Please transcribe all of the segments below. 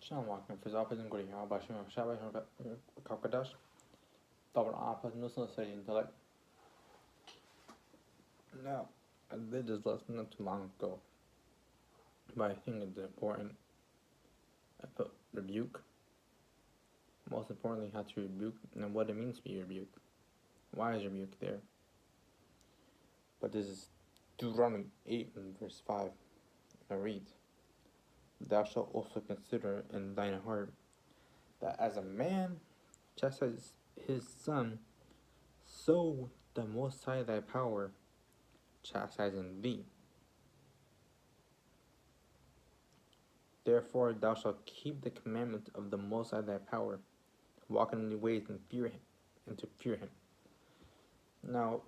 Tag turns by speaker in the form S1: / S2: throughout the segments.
S1: السلام عليكم في إضافة نقول عباشي شابه كوكداش طبعا عارفة نوصل سريع like now I did this lesson not too long ago but I think it's important. I put rebuke, most importantly how to rebuke and what it means to be rebuked. Why is rebuke there? But this is Deuteronomy 8 and verse 5. I read, "Thou shalt also consider in thine heart that as a man chastises his son, so the Most High thy power chastising thee. Therefore thou shalt keep the commandments of the Most High thy power, walking in the ways and fear him, and to fear him." Now,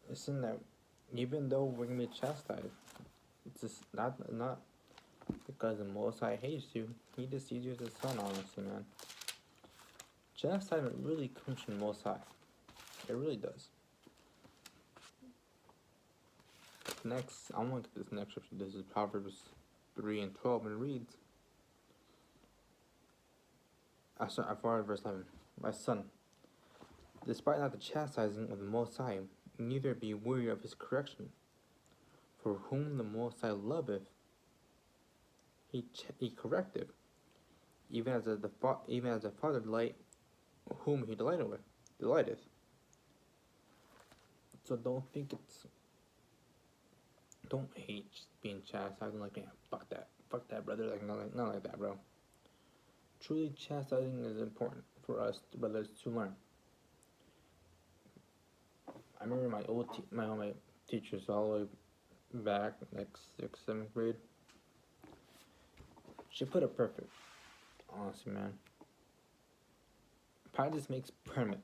S1: listen that even though we're gonna be chastised, it's just not because the Most High hates you. He just sees you as a son, honestly, man. Chastisement really comes from the Most High. It really does. Next, I want to get this next scripture. This is Proverbs 3 and 12, and it reads, I started verse 11. "My son, despite not the chastising of the Most High, neither be weary of his correction. For whom the Most High loveth, he correcteth, even as the Father whom he delighteth." So don't hate being chastised and like, yeah, fuck that, brother. Like not like that, bro. Truly, chastising is important for us brothers to learn. I remember my teachers all the way back, like 6th, 7th grade. She put it perfect. Honestly, man. Practice makes permanent.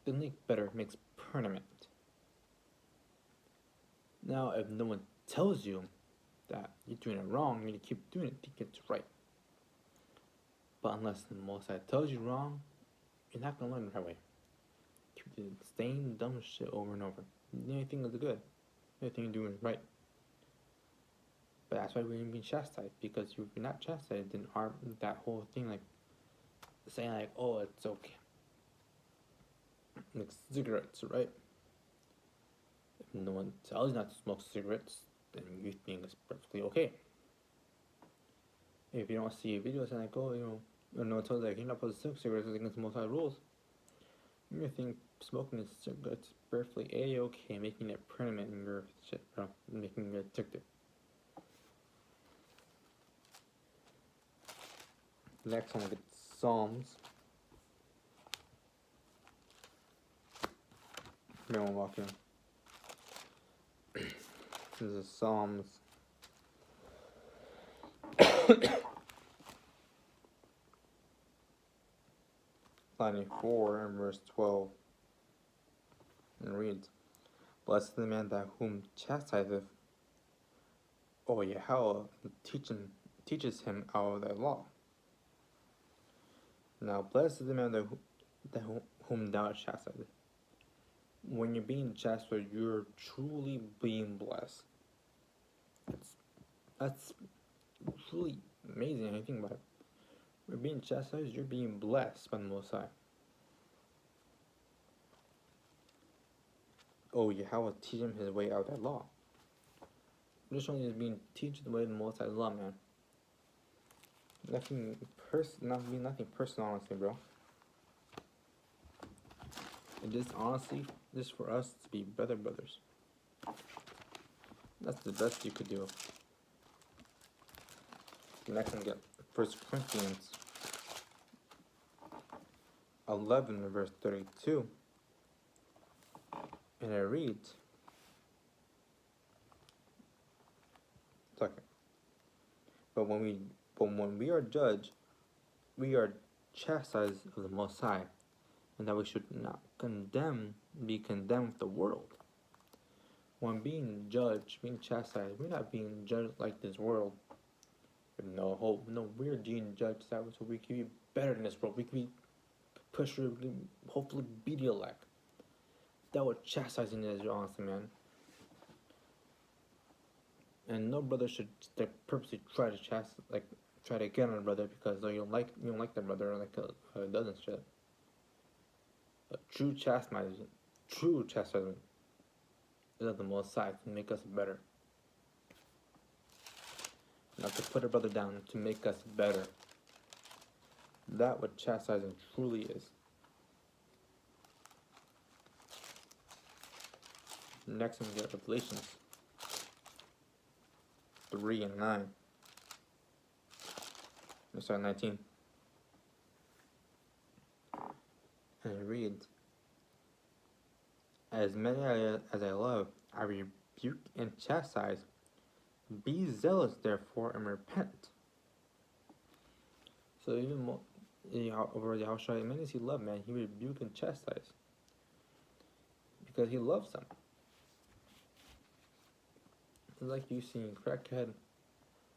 S1: Doesn't make better, makes permanent. Now, if no one tells you that you're doing it wrong, you need to keep doing it to get it right. But unless the Most High tells you wrong, you're not gonna learn the right way. Keep doing the same dumb shit over and over. The only thing is good. The only thing you're doing is right. But that's why we're being chastised, because if you're not chastised, then that whole thing, like saying like, oh, it's okay, like cigarettes, right? If no one tells you not to smoke cigarettes, then you think it's perfectly okay. If you don't see a video saying like, oh, or no one tells you like, you're not supposed to smoke cigarettes, it's against the Most High rules, you think smoking cigarettes perfectly a-okay, making it permanent in your shit, bro, making it addictive. Next one, we get Psalms. Everyone walk in. This is Psalms 94 and verse 12. And it reads, "Blessed is the man that whom chastiseth, O Yahweh, teaches him out of thy law." Now, blessed is the man whom thou chastiseth. When you're being chastised, you're truly being blessed. That's truly amazing when you think about it. When you're being chastised, you're being blessed by the Most High. Oh, Yahweh teach him his way out of that law. Just showing you being teach the way of the Most High's law, man. Nothing personal, honestly, bro. And just honestly, just for us to be brothers. That's the best you could do. The next one, get 1 Corinthians 11 verse 32. And it reads, second, but when we are judged, we are chastised of the Most High, and that we should not be condemned with the world. When being judged, being chastised, we're not being judged like this world. With no hope. No, we're being judged that way so we can be better than this world. We can be pushed through, we can hopefully be the elect. That what chastising is, honestly, man. And no brother should purposely try try to get on a brother because you don't like the brother like doesn't shit. But true chastisement is of the Most High to make us better, not to put a brother down, to make us better. That what chastising truly is. Next, we get Revelations 3 and 9. Sorry, 19. And it reads, as many as I love, I rebuke and chastise. Be zealous, therefore, and repent. So even more, over Yahushua, many as he loved, man, he rebuked and chastised because he loves them. It's like you seeing crackhead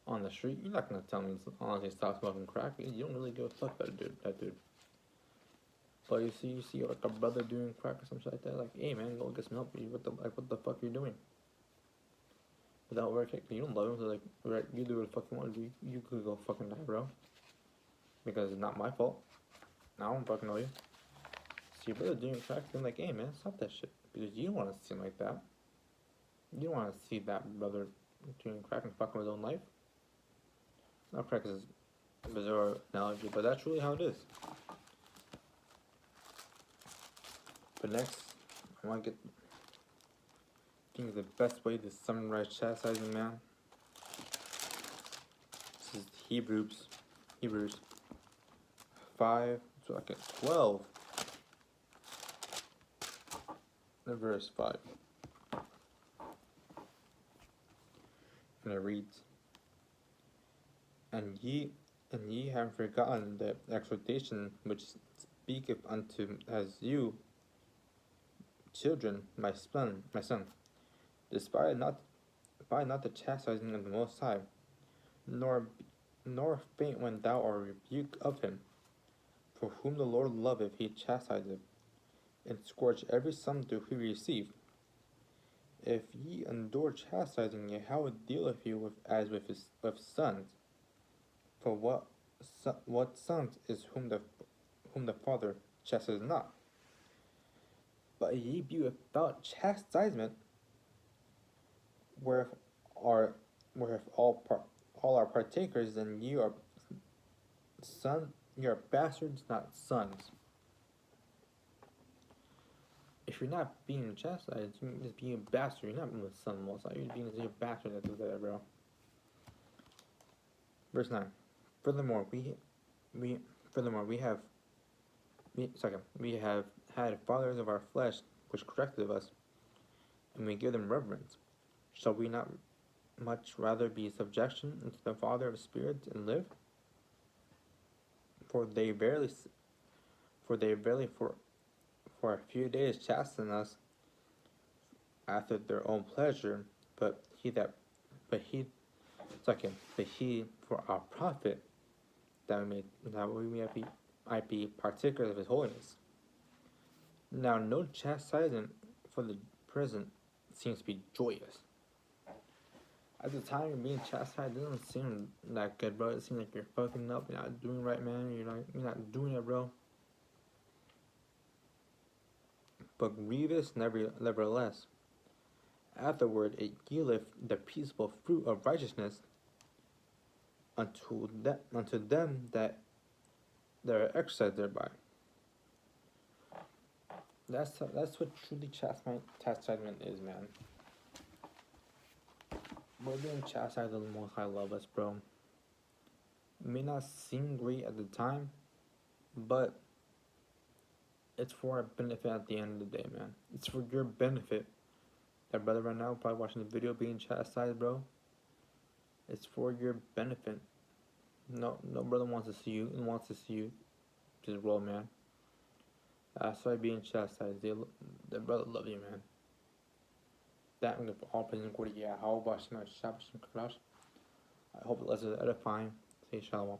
S1: on the street. You're not gonna tell me honestly stop smoking crack. You don't really give a fuck about that dude. But you see like a brother doing crack or something like that. Like, hey man, go get some help. What the fuck are you doing? Without work, you don't love him. So like, right, you do what the fuck you want to do. You could go fucking die, bro. Because it's not my fault. I don't fucking know you. See your brother doing crack, then like, hey man, stop that shit. Because you don't want to see him like that. You don't want to see that brother doing crack and fucking with his own life. Not crack is a bizarre analogy, but that's really how it is. But next, I want to get, I think the best way to summarize chastising, man. This is Hebrews 5, so I get 12. Verse 5. And it reads, And ye have forgotten the exhortation which speaketh unto as you children, my son, despise not the chastising of the Most High, nor faint when thou art rebuked of him. For whom the Lord loveth, he chastiseth, and scourge every son who he receive. If ye endure chastising, Yahweh dealeth you with with sons. For what sons is whom the Father chastises not? But ye be without chastisement, whereof all are partakers, and ye are bastards, not sons. If you're not being chastised, you're just being a bastard. You're not being a son, most likely. You're being a bastard that does that, bro. Verse 9. Furthermore, we have had fathers of our flesh which corrected us, and we give them reverence. Shall we not much rather be subjection unto the Father of spirits and live? For they verily for a few days chasten us after their own pleasure, but he for our profit, that we might be partakers of his holiness. Now no chastisement for the present seems to be joyous. At the time you're being chastised, it doesn't seem that good, bro. It seems like you're fucking up, you're not doing right, man. You're not doing it, bro. But grievous nevertheless. Afterward it yieldeth the peaceable fruit of righteousness unto them that are exercised thereby. That's what truly chastisement is, man. We're being chastised of the Most High love us, bro. It may not seem great at the time, but it's for our benefit at the end of the day, man. It's for your benefit. That brother right now probably watching the video being chastised, bro. It's for your benefit. No brother wants to see you just roll, man. That's why being chastised. The brother love you, man. That and for all praise and glory, yeah. How about I hope it was edifying. Say shalom.